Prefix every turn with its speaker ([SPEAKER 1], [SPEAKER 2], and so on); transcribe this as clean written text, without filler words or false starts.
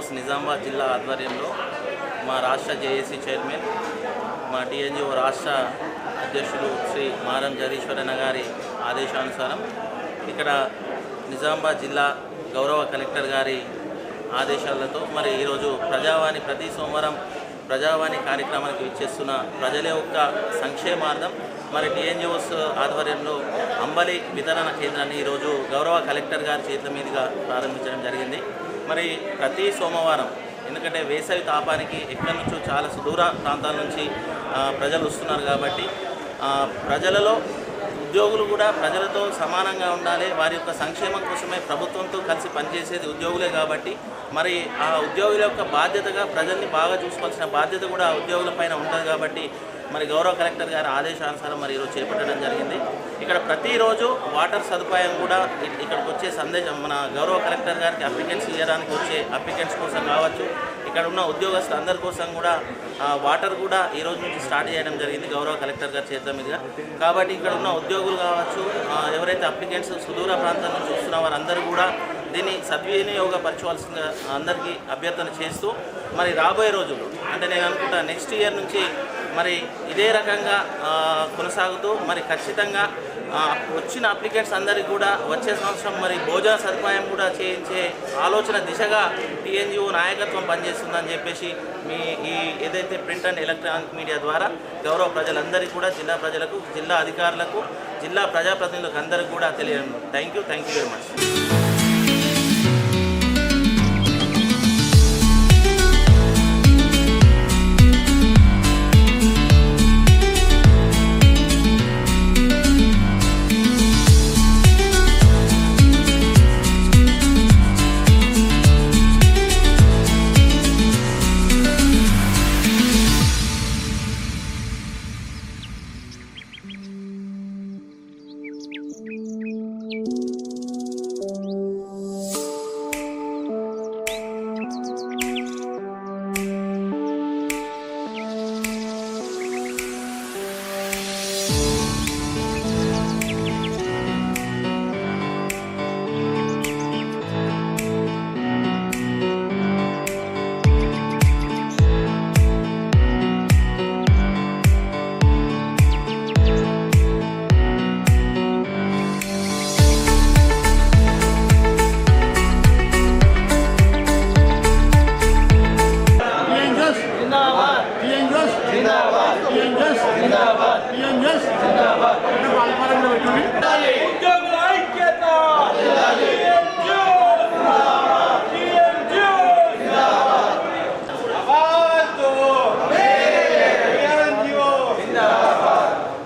[SPEAKER 1] TNGOs Nizamabad జిల్లా ఆధ్వర్యంలో మా రాష్ట్ర జేఏసీ చైర్మన్, మా టీఎన్జిఓ రాష్ట్ర అధ్యక్షులు శ్రీ మారం జగదీశ్వరన్న గారి ఆదేశానుసారం ఇక్కడ నిజామాబాద్ జిల్లా గౌరవ కలెక్టర్ గారి ఆదేశాలతో మరి ఈరోజు ప్రజావాణి ప్రతి సోమవారం ప్రజావాణి కార్యక్రమానికి ఇచ్చేస్తున్న ప్రజల యొక్క సంక్షేమార్థం మరి టీఎన్జిఓస్ ఆధ్వర్యంలో అంబలి వితరణ కేంద్రాన్ని ఈరోజు గౌరవ కలెక్టర్ గారి చేతుల మీదుగా ప్రారంభించడం జరిగింది. మరి ప్రతి సోమవారం ఎందుకంటే వేసవి తాపానికి ఎక్కడి నుంచో చాలా సుదూర ప్రాంతాల నుంచి ప్రజలు వస్తున్నారు కాబట్టి ప్రజలలో ఉద్యోగులు కూడా ప్రజలతో సమానంగా ఉండాలి. వారి యొక్క సంక్షేమం కోసమే ప్రభుత్వంతో కలిసి పనిచేసేది ఉద్యోగులే కాబట్టి మరి ఆ ఉద్యోగుల యొక్క బాధ్యతగా ప్రజల్ని బాగా చూసుకోవాల్సిన బాధ్యత కూడా ఉద్యోగుల పైన ఉంటుంది కాబట్టి మరి గౌరవ కలెక్టర్ గారి ఆదేశానుసారం మరి ఈరోజు చేపట్టడం జరిగింది. ఇక్కడ ప్రతిరోజు వాటర్ సదుపాయం కూడా ఇక్కడికి వచ్చే సందేశం మన గౌరవ కలెక్టర్ గారికి అప్లికెంట్స్ ఇవ్వడానికి వచ్చే అప్లికెంట్స్ కోసం కావచ్చు, ఇక్కడ ఉన్న ఉద్యోగస్తులు అందరి కోసం కూడా వాటర్ కూడా ఈ రోజు నుంచి స్టార్ట్ చేయడం జరిగింది గౌరవ కలెక్టర్ గారి చేతుల మీదుగా. కాబట్టి ఇక్కడ ఉన్న ఉద్యోగులు కావచ్చు, ఎవరైతే అప్లికెంట్స్ సుదూర ప్రాంతాల నుంచి వస్తున్న వారందరూ కూడా దీన్ని సద్వినియోగపరచవలసిందిగా అందరికీ అభ్యర్థన చేస్తూ మరి రాబోయే రోజుల్లో అంటే నేను అనుకుంటా నెక్స్ట్ ఇయర్ నుంచి మరి ఇదే రకంగా కొనసాగుతూ మరి ఖచ్చితంగా వచ్చిన అప్లికెంట్స్ అందరికీ కూడా వచ్చే సంవత్సరం మరి భోజన సదుపాయం కూడా చేయించే ఆలోచన దిశగా టీఎన్జిఓ నాయకత్వం పనిచేస్తుందని చెప్పేసి మీ ఈ ఏదైతే ప్రింట్ అండ్ ఎలక్ట్రానిక్ మీడియా ద్వారా గౌరవ ప్రజలందరికీ కూడా జిల్లా ప్రజలకు, జిల్లా అధికారులకు, జిల్లా ప్రజాప్రతినిధులకు అందరికీ కూడా తెలియడం. Thank you very much.